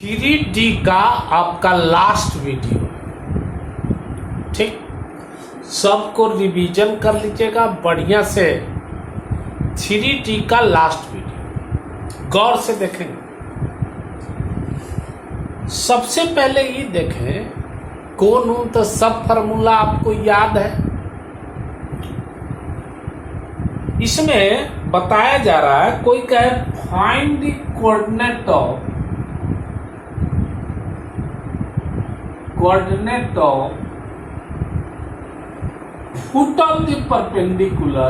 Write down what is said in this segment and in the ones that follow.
3D का आपका last video, ठीक, सबको रिवीजन कर लीजिएगा बढ़िया से। 3D का लास्ट वीडियो गौर से देखेंगे। सबसे पहले ये देखें कौन हूं, तो सब फार्मूला आपको याद है। इसमें बताया जा रहा है, कोई कहे find the coordinate of foot of the perpendicular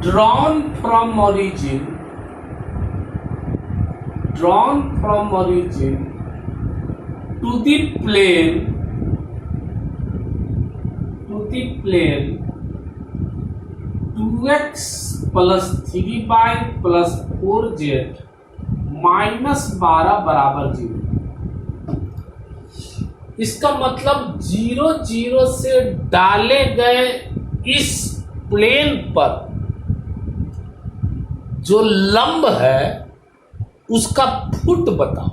drawn from origin to the plane 2x plus 3y plus 4z -12 बराबर 0। इसका मतलब 0 0 से डाले गए इस प्लेन पर जो लंब है उसका फुट बताओ।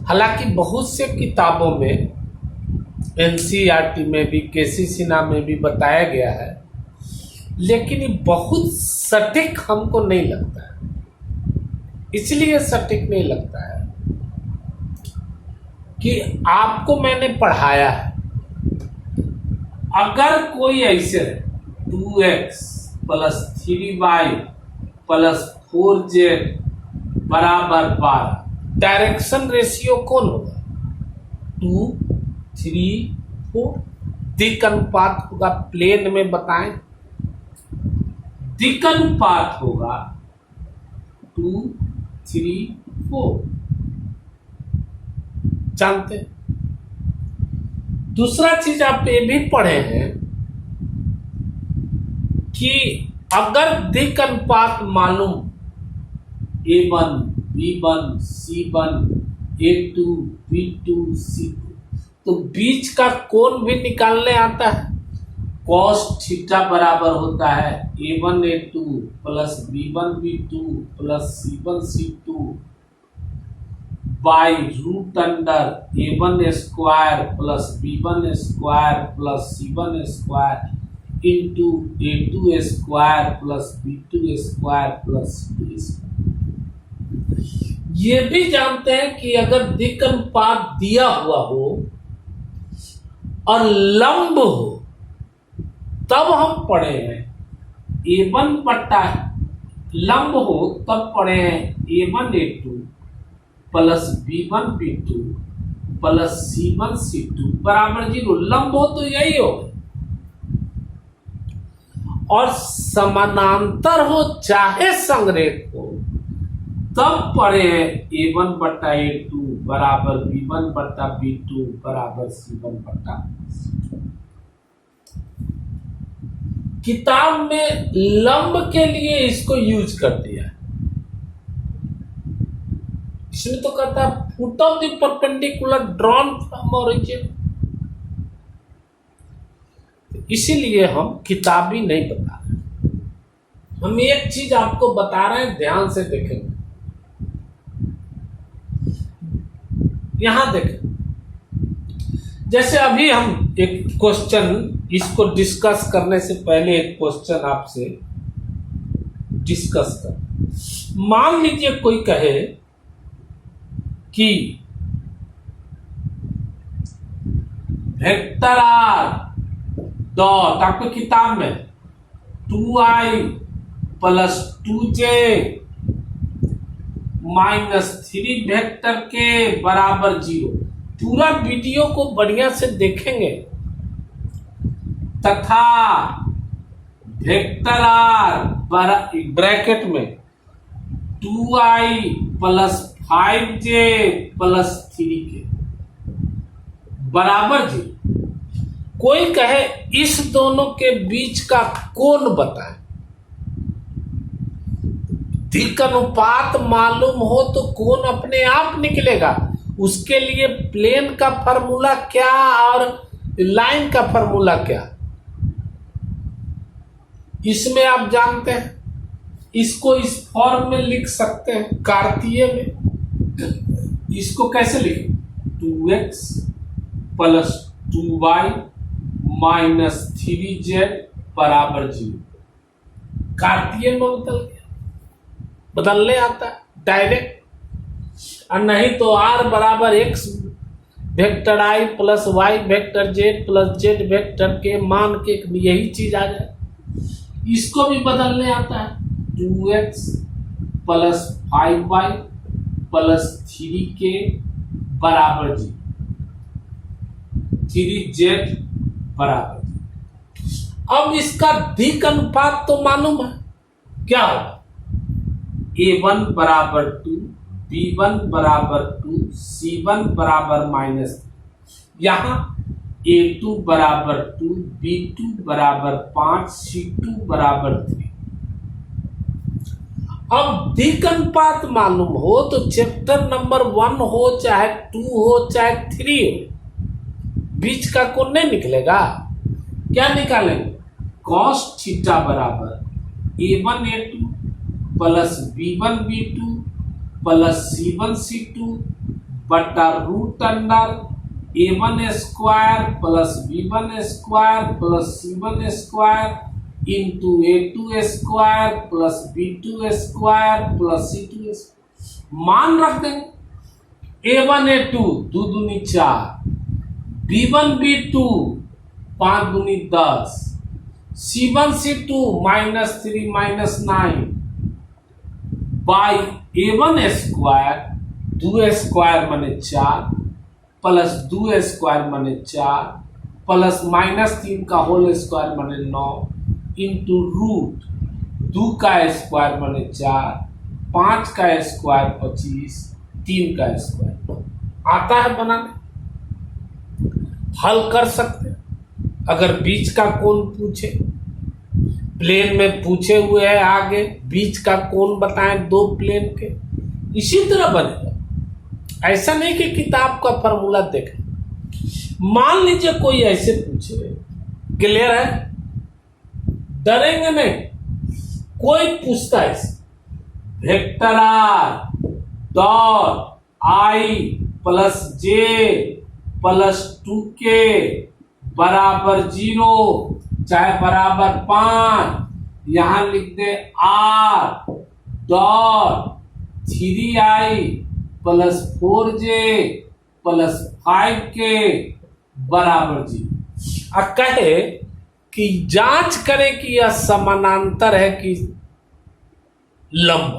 हालांकि बहुत से किताबों में, एनसीईआरटी में भी, केसी सिन्हा में भी बताया गया है, लेकिन ये बहुत सटीक हमको नहीं लगता है। इसलिए सटीक नहीं लगता है कि आपको मैंने पढ़ाया है। अगर कोई ऐसे 2x plus 3y plus 4z बराबर 12, डायरेक्शन रेशियो कौन होगा? 2 3 4। दिक् अनुपात होगा, प्लेन में बताएं, दिक् अनुपात होगा 2 3 4, जानते हैं। दूसरा चीज आप ये भी पढ़े हैं कि अगर दिक् अनुपात मालूम A1 B1 C1 A2 B2 C2, तो बीच का कोण भी निकालने आता है। cos थीटा बराबर होता है A1 A2 plus B1 B2 plus C1 C2 by root under A1 square plus B1 square plus C1 square into A2 square plus B2 square plus C2 square. ये भी जानते हैं कि अगर दिक् अनुपात दिया हुआ हो और लंब हो, तब हम पढ़े हैं A1 बट्टा लंब हो, तब पढ़े हैं A1 A2 plus B1 B2 plus C1 C2 बराबर 0। लंब हो तो यही हो, और समानांतर हो चाहे संरेख हो, तब पढ़े हैं A1 बट्टा A2 बराबर B1 बट्टा B2 बराबर C1 बट्टा। किताब में लंब के लिए इसको यूज कर दिया है। इसमें तो कहता है foot of the perpendicular drawn from origin. इसीलिए हम किताबी नहीं बता रहे, हम एक चीज आपको बता रहे हैं, ध्यान से देखेंगे। यहां देखें, जैसे अभी हम एक क्वेश्चन, इसको डिस्कस करने से पहले एक क्वेश्चन आपसे डिस्कस कर। मान लीजिए कोई कहे कि वेक्टर आर डॉट, आपको किताब में 2i plus 2j minus 3 vector के बराबर 0। पूरा वीडियो को बढ़िया से देखेंगे, तथा वेक्टर आर ब्रैकेट में 2i प्लस 5j प्लस 3 के बराबर 0। कोई कहे इस दोनों के बीच का कोण बताए। दिक् अनुपात मालूम हो तो कोण अपने आप निकलेगा। उसके लिए प्लेन का फॉर्मूला क्या और लाइन का फॉर्मूला क्या? इसमें आप जानते हैं इसको इस फॉर्म में लिख सकते हैं कार्तीय में। इसको कैसे लिखें? 2x plus 2y minus 3z बराबर 0। कार्तीय में बदलने आता है डायरेक्ट, और नहीं तो r बराबर x vector i plus Y vector Z plus Z vector के मान के यही चीज आ जाए। इसको भी बदलने आता है 2x plus 5y plus 3k बराबर 0, 3z बराबर 0। अब इसका दिक अनुपात तो मालूम है क्या होगा? a1 बराबर 2, b1 बराबर 2, c1 बराबर -3। यहाँ a2 बराबर 2, b2 बराबर 5, c2 बराबर 3। अब दिक अनुपात मालूम हो तो चैप्टर नंबर 1 हो चाहे 2 हो चाहे 3 हो, बीच का कोण नहीं निकलेगा। क्या निकालेंगे? cos थीटा बराबर a1 a2 plus b1 b2 plus c1 c2 बटा root under a1 square plus b1 square plus c1 square into a2 square plus b2 square plus c2 square. मान रख देंगे a1 a2 2 दूनी 4, b1 b2 5 दूनी 10, c1 c2 -3 -9 by a1 square 2 square माने 4 plus 2 square माने 4 plus -3 का whole square माने 9 into root 2 का स्क्वायर माने 4, 5 का स्क्वायर 25, 3 का स्क्वायर। आता है बनाने, हल कर सकते हैं। अगर बीच का कोण पूछे, प्लेन में पूछे हुए है आगे बीच का कोण बताएं दो प्लेन के, इसी तरह बनेगा। ऐसा नहीं कि किताब का फॉर्मूला देखें। मान लीजिए कोई ऐसे पूछे, क्लियर है, डरेंगे नहीं। कोई पूछता है vector R dot I plus J plus 2k बराबर 0 चाहे बराबर 5, यहां लिख दे r dot 3i plus 4j plus 5k बराबर 0। और कहे कि जांच करें कि यह समानांतर है कि लंब।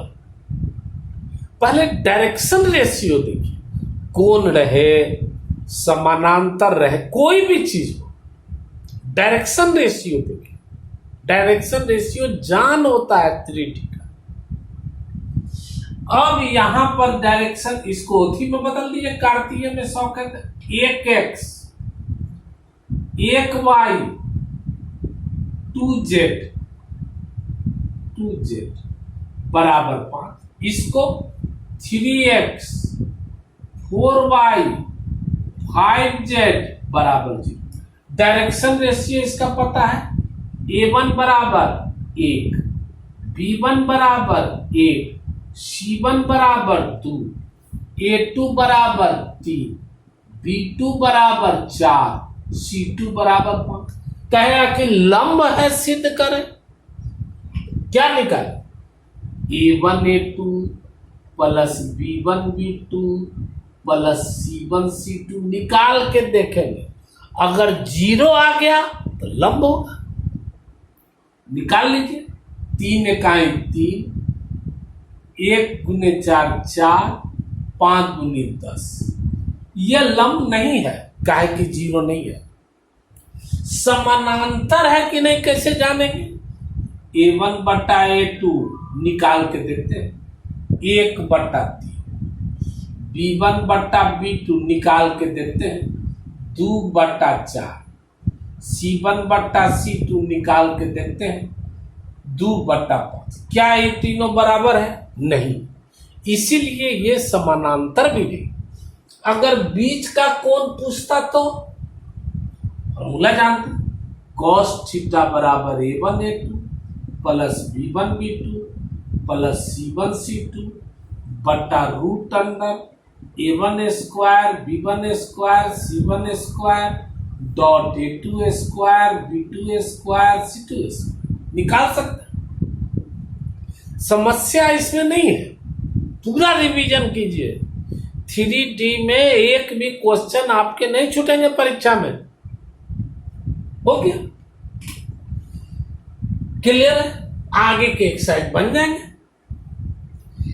पहले डायरेक्शन रेशियो देखिए, कोण रहे समानांतर रहे कोई भी चीज हो, डायरेक्शन रेशियो देखिए। डायरेक्शन रेशियो जान होता है 3D का। अब यहां पर डायरेक्शन इसको उसी में बदल दिए, कार्तीय में 100 कहते, 1x 1y 2z बराबर 5, इसको 3x 4y 5z बराबर 0। डायरेक्शन रेशियो इसका पता है, a1 बराबर 1, b1 बराबर 1, c1 बराबर 2, a2 बराबर 3, b2 बराबर 4, c2 बराबर 5। कहेगा कि लंब है, सिद्ध करें। क्या निकाले? a1 a2 plus b1 b2 plus c1 c2 निकाल के देखेंगे। अगर 0 आ गया तो लंब होगा। निकाल लीजिए, 3 इकाई 3, 1 गुने 4 4, 5 गुने 10। यह लंब नहीं है, काहे कि 0 नहीं है। समानांतर है कि नहीं कैसे जानेंगे? a1 बटा a2 निकाल के देखते हैं, 1 बटा 3, b1 बटा b2 निकाल के देखते हैं, 2 बटा 4, c1 बटा c2 निकाल के देखते हैं, 2 बटा 5। क्या ये तीनों बराबर है? नहीं, इसीलिए ये समानांतर भी नहीं। अगर बीच का कोण पूछता तो फॉर्मूला जानते, cos थीटा बराबर a1 a2 plus B1 B2 plus C1 C2 बटा root under A1 square B1 square C1 square dot A2 square B2 square C2 square निकाल सकते हैं। समस्या इसमें नहीं है, पूरा रिवीजन कीजिए। 3D में एक भी क्वेश्चन आपके नहीं छूटेंगे परीक्षा में। हो गया क्लियर है? आगे के एक्सरसाइज बन जाएंगे।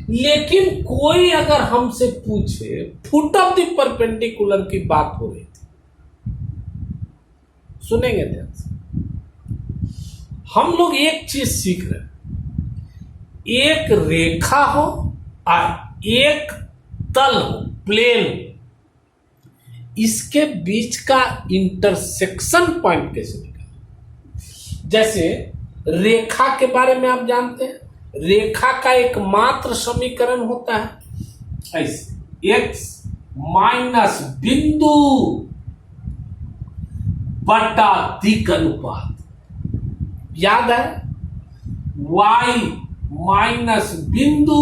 लेकिन कोई अगर हमसे पूछे फुट ऑफ द परपेंडिकुलर की बात हो रही थी, सुनेंगे ध्यान से। हम लोग एक चीज सीख रहे हैं, एक रेखा हो और एक तल हो, प्लेन हो, इसके बीच का इंटरसेक्शन पॉइंट कैसे निकालें। जैसे रेखा के बारे में आप जानते हैं, रेखा का एकमात्र समीकरण होता है ऐसे, x माइनस बिंदु बटा दिक् अनुपात। याद है? y माइनस बिंदु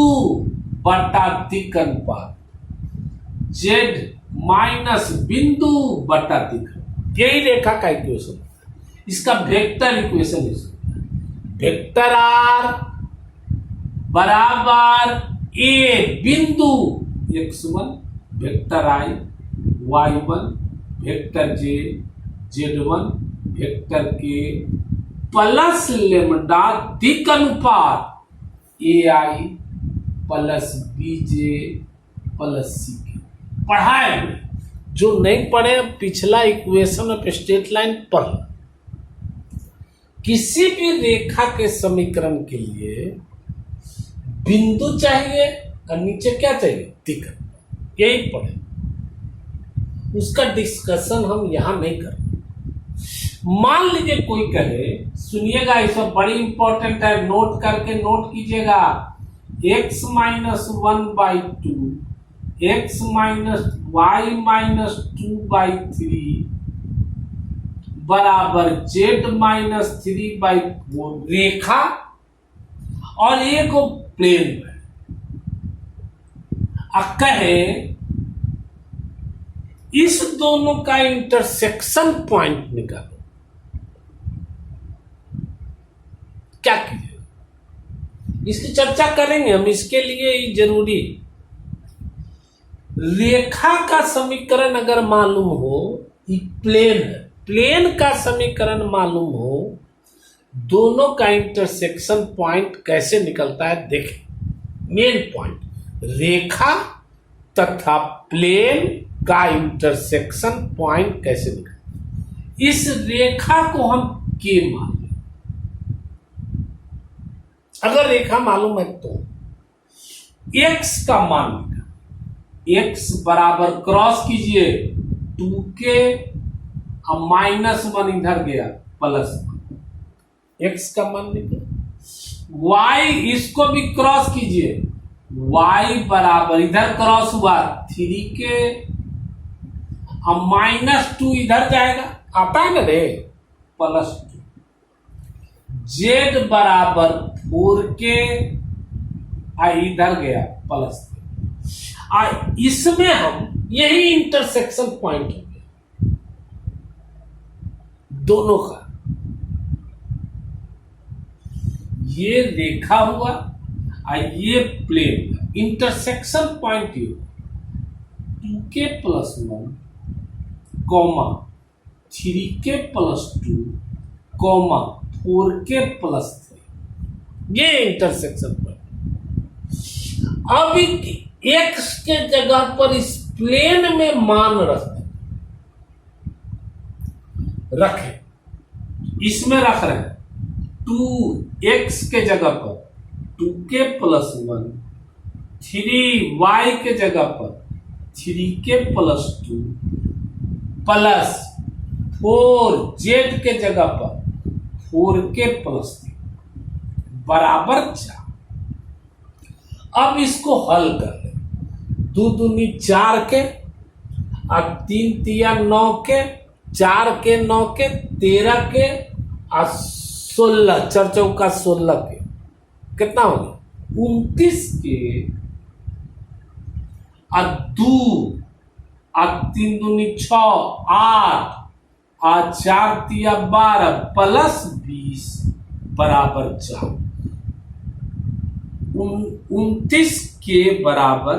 बटा दिक् अनुपात, z माइनस बिंदु बटा दिक्। यही रेखा का इक्वेशन होता है। इसका वेक्टर इक्वेशन वेक्टर r बराबर a बिंदु x1 vector i y1 vector j z1 vector k plus lambda दिक् अनुपात ai plus bj plus ck। पढ़ाए हुए, जो नहीं पढ़े पिछला इक्वेशन ऑफ स्ट्रेट लाइन पढ़। किसी भी रेखा के समीकरण के लिए बिंदु चाहिए और नीचे क्या चाहिए? दिक्। यही पढ़े, उसका डिस्कशन हम यहां नहीं कर। मान लीजिए कोई कहे, सुनिएगा, ये सब बड़ी इंपॉर्टेंट है, नोट करके नोट कीजिएगा। x minus 1/2 x minus y minus 2/3 बराबर z माइनस 3/4 रेखा और एक प्लेन है। अब कहे इस दोनों का इंटरसेक्शन पॉइंट निकालो, क्या कीजिए? इसकी चर्चा करेंगे हम। इसके लिए ये जरूरी, रेखा का समीकरण अगर मालूम हो, ये प्लेन है, प्लेन का समीकरण मालूम हो, दोनों का इंटरसेक्शन पॉइंट कैसे निकलता है देखें। मेन पॉइंट, रेखा तथा प्लेन का इंटरसेक्शन पॉइंट कैसे निकलता। इस रेखा को हम के मान लें। अगर रेखा मालूम है तो x का मान निकाल। x बराबर क्रॉस कीजिए 2k और -1 इधर गया +1, x का मान निकाल। y इसको भी क्रॉस कीजिए, y बराबर इधर क्रॉस हुआ 3k और -2 इधर जाएगा, आता है ना रे, +2। z बराबर 4k इधर गया +3। इसमें हम यही इंटरसेक्शन पॉइंट हो गया दोनों का। ये रेखा हुआ और ये प्लेन का इंटरसेक्शन पॉइंट ये 2k + 1 comma 3k + 2 comma 4k + 3, ये इंटरसेक्शन पॉइंट। अब x के जगह पर इस प्लेन में मान रखें, इसमें रख रहे हैं 2x के जगह पर 2k + 1, 3y के जगह पर 3k + 2 प्लस 4z के जगह पर 4k + 3 बराबर 4। अब इसको हल कर ले, 2 दूनी 4 के और 3 तिया 9 के, 4 के 9 के 13 के और 16, 4 चौका 16 के कितना हो गया 29 के और 2 और 3 दूनी 6 8 और 4 तिया 12 प्लस 20 बराबर 4। 29 के बराबर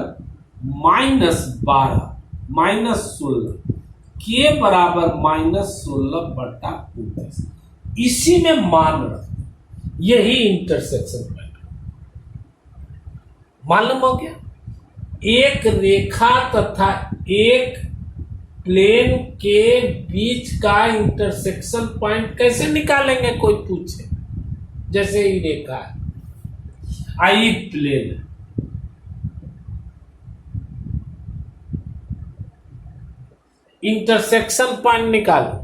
-12 -16 के बराबर -16 बटा 29, इसी में मान रखते, यही इंटरसेक्शन पॉइंट। मालूम हो गया, एक रेखा तथा एक प्लेन के बीच का इंटरसेक्शन पॉइंट कैसे निकालेंगे, कोई पूछे। जैसे ही रेखा है, आई प्लेन है, इंटरसेक्शन पॉइंट निकालो,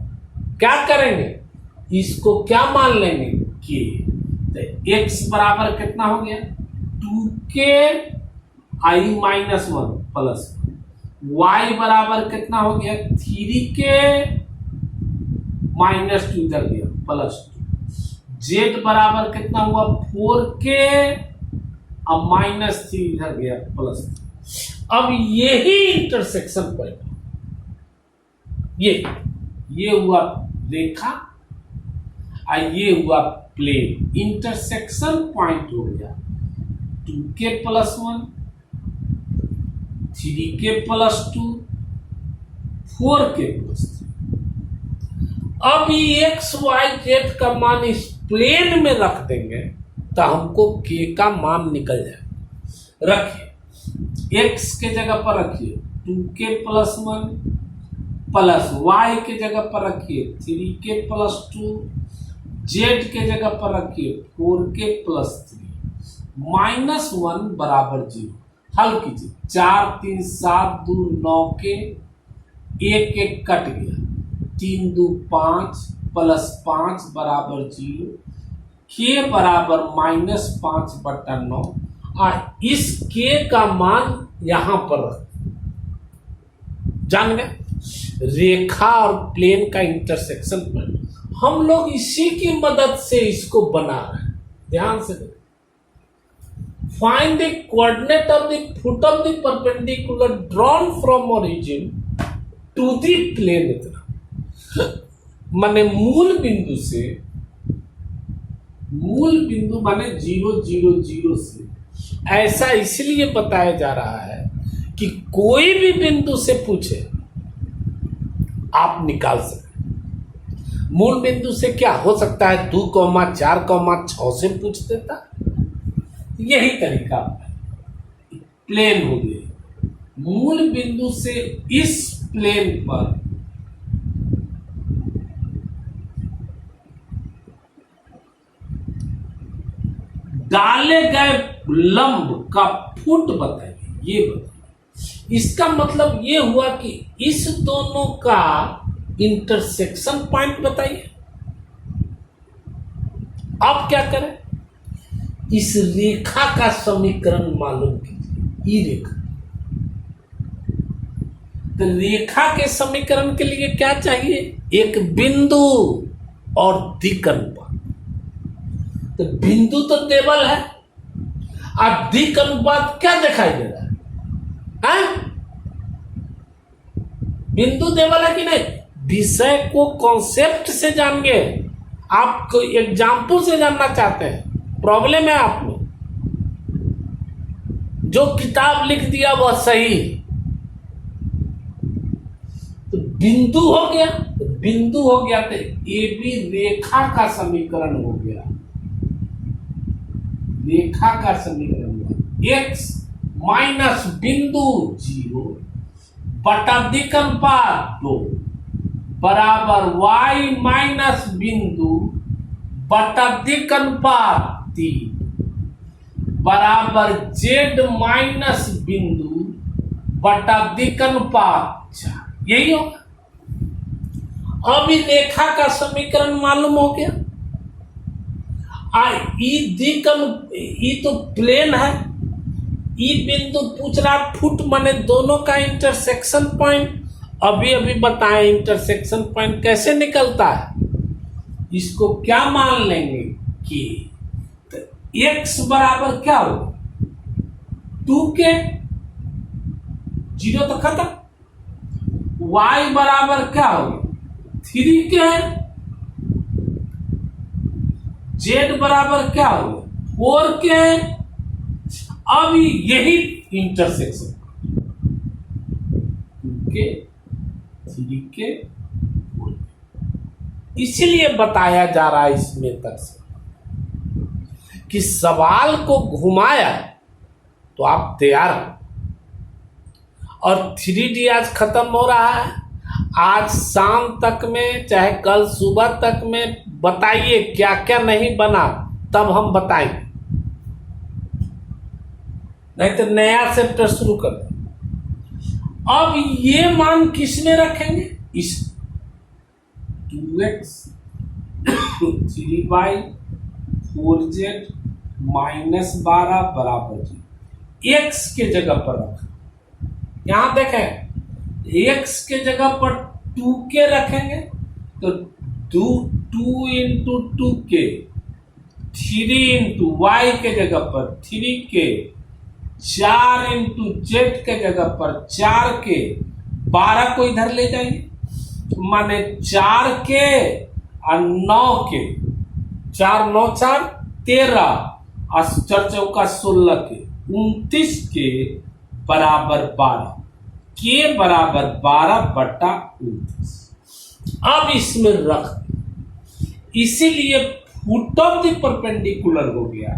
क्या करेंगे, इसको क्या मान लेंगे के, तो x बराबर कितना हो गया 2k i -1 प्लस y बराबर कितना हो गया 3k -2 इधर गया प्लस 2, z बराबर कितना हुआ 4k और -3 इधर गया प्लस 3। अब यही इंटरसेक्शन पॉइंट, ये हुआ रेखा और ये हुआ प्लेन, इंटरसेक्शन पॉइंट हो गया 2k + 1 3k + 2 4k + 3। अब ये x y z का मान इस प्लेन में रख देंगे तो हमको k का मान निकल जाए। रखिए x के जगह पर रखिए 2k + 1 प्लस y के जगह पर रखिए 3k + 2, z के जगह पर रखिए 4k + 3 -1 बराबर 0। हल कीजिए 4 3 7 2 9 के 1 1 कट गया 3 2 5 प्लस 5 बराबर 0, k बराबर -5 बटा 9 और इस k का मान यहां पर रख, जान गए रेखा और प्लेन का इंटरसेक्शन पॉइंट। हम लोग इसी की मदद से इसको बना रहे हैं, ध्यान से देखो। Find the coordinate of the foot of the perpendicular drawn from origin to the plane. इतना माने मूल बिंदु माने 0 0 0 से, ऐसा इसलिए बताया जा रहा है कि कोई भी बिंदु से पूछे आप निकाल सकते। मूल बिंदु से क्या हो सकता है 2, 4, 6 से पूछ देता, यही तरीका प्लेन हो गया। मूल बिंदु से इस प्लेन पर डाले गए लंब का फुट बताइए, ये बताइए। इसका मतलब ये हुआ कि इस दोनों का इंटरसेक्शन पॉइंट बताइए। अब क्या करें, इस रेखा का समीकरण मालूम कीजिए, ये रेखा। तो रेखा के समीकरण के लिए क्या चाहिए, एक बिंदु और दिक् अनुपात। तो बिंदु तो टेबल है और दिक् अनुपात क्या दिखाई दे रहा है, बिंदु टेबल है कि नहीं। विषय को कॉन्सेप्ट से जानिए, आप एग्जाम्पल से जानना चाहते हैं, प्रॉब्लम है आप में, जो किताब लिख दिया वह सही। तो बिंदु हो गया, तो ए बी रेखा का समीकरण हो गया, रेखा का समीकरण हुआ x माइनस बिंदु 0 बटा दिक् अनुपात 2 बराबर y माइनस बिंदु बटा दिक् अनुपात 3 बराबर z माइनस बिंदु बटा दिक् अनुपात 4। यही होगा। अब इस रेखा का समीकरण मालूम हो गया। ई तो प्लेन है, ई बिंदु पूछ रहा फुट माने दोनों का इंटरसेक्शन पॉइंट। अभी बताएं इंटरसेक्शन पॉइंट कैसे निकलता है। इसको क्या मान लेंगे के। तो x बराबर क्या होगा 2k, 0 तो खत्म। y बराबर क्या होगा 3k, z बराबर क्या होगा 4k। अब यही इंटरसेक्शन 2k, 3k, 4k, इसलिए बताया जा रहा है इस मेथड से कि सवाल को घुमाया तो आप तैयार हो। और 3D आज खत्म हो रहा है, आज शाम तक में चाहे कल सुबह तक में बताइए क्या क्या नहीं बना, तब हम बताएंगे, नहीं तो नया चैप्टर शुरू कर दें। अब ये मान किस में रखेंगे, इस 2x 3y 4z -12 बराबर 0 x के जगह पर रखा। यहां देखें x के जगह पर 2k रखेंगे तो 2 इंटू 2k, 3 इंटू y के जगह पर 3k, 4 इंटू z के जगह पर 4k, 12 को इधर ले जाएंगे माने 4k और 9k, 4 9 4 13 और 4 चौका 16 के 29 के बराबर 12, के बराबर 12/29। अब इसमें रख, इसीलिए फुट ऑफ द परपेंडिकुलर हो गया,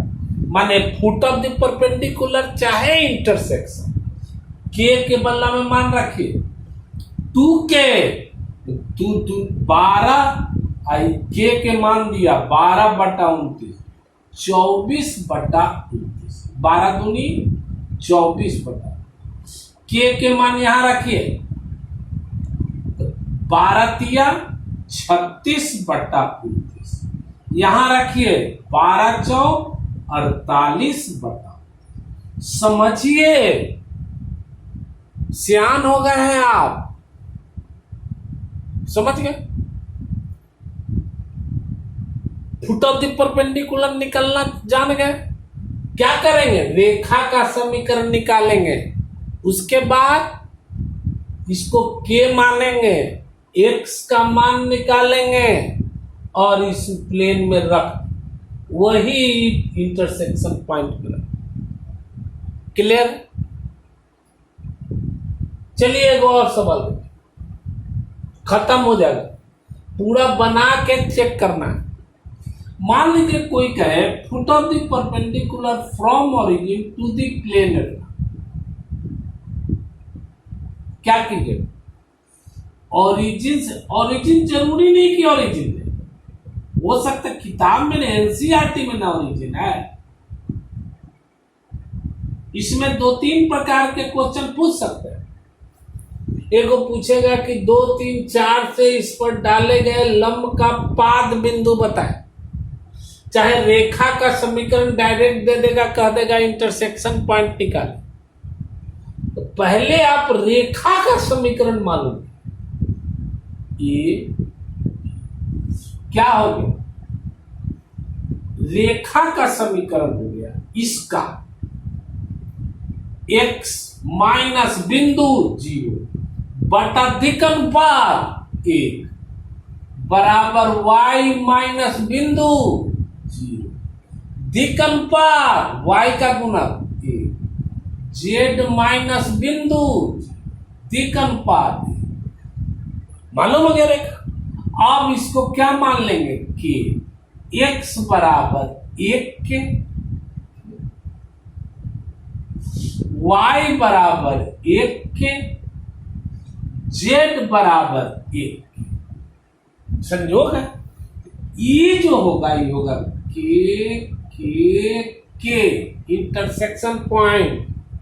माने फुट ऑफ द परपेंडिकुलर चाहे इंटरसेक्शन, के बदला में मान रखिए 2k, 12 के मान दिया 12/29, 24/29, 12 दूनी 24/, के मान यहां रखिए 12 तिया 36/29, यहां रखिए 12 चौक 48/, समझिए सियान हो गए हैं आप, समझ गए। फुट ऑफ द परपेंडिकुलर निकलना जान गए, क्या करेंगे रेखा का समीकरण निकालेंगे, उसके बाद इसको के मानेंगे, x का मान निकालेंगे और इस प्लेन में रख, वही इंटरसेक्शन पॉइंट पर रख। क्लियर। चलिए एक और सवाल खत्म हो जाएगा, पूरा बना के चेक करना है। मान लीजिए कोई कहे foot of the perpendicular from origin to the plane, क्या कीजिए ओरिजिन से, ओरिजिन जरूरी नहीं कि ओरिजिन है, हो सकता है किताब में एनसीईआरटी में ना ओरिजिन है। इसमें 2-3 प्रकार के क्वेश्चन पूछ सकते हैं। एगो पूछेगा कि 2 3 4 से इस पर डाले गए लंब का पाद बिंदु बताए, चाहे रेखा का समीकरण डायरेक्ट दे देगा, कह देगा इंटरसेक्शन पॉइंट निकाले। तो पहले आप रेखा का समीकरण मालूम, ये क्या हो गया, रेखा का समीकरण हो गया इसका x माइनस बिंदु 0 बटा अधिकनुपात 1 बराबर y माइनस बिंदु 0 अधिकनुपात y का गुणक 1 z माइनस बिंदु अधिकनुपात, मालूम हो गया रेखा। अब इसको क्या मान लेंगे कि x बराबर 1 के, y बराबर 1 के, z बराबर 1 के। संयोग है, ये जो होगा ये होगा के इंटरसेक्शन पॉइंट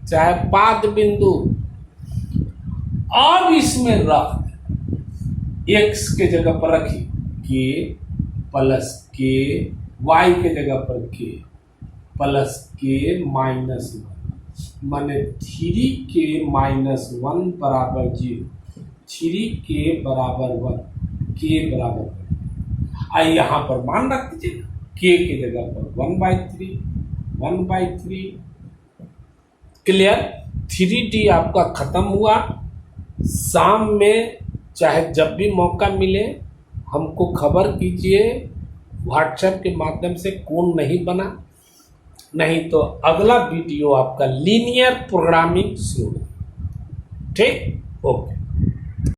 चाहे पाद बिंदु। अब इसमें रख x के जगह पर रखिए के प्लस के, y के जगह पर के प्लस के माइनस 1, माने 3k माइनस 1 बराबर 0, 3k बराबर 1, के बराबर 1। यहाँ पर मान रख दीजिएगा के की जगह पर 1/3 क्लियर। 3D आपका खत्म हुआ। शाम में चाहे जब भी मौका मिले हमको खबर कीजिए व्हाट्सएप के माध्यम से कौन नहीं बना, नहीं तो अगला वीडियो आपका लीनियर प्रोग्रामिंग शुरू। ठीक, ओके।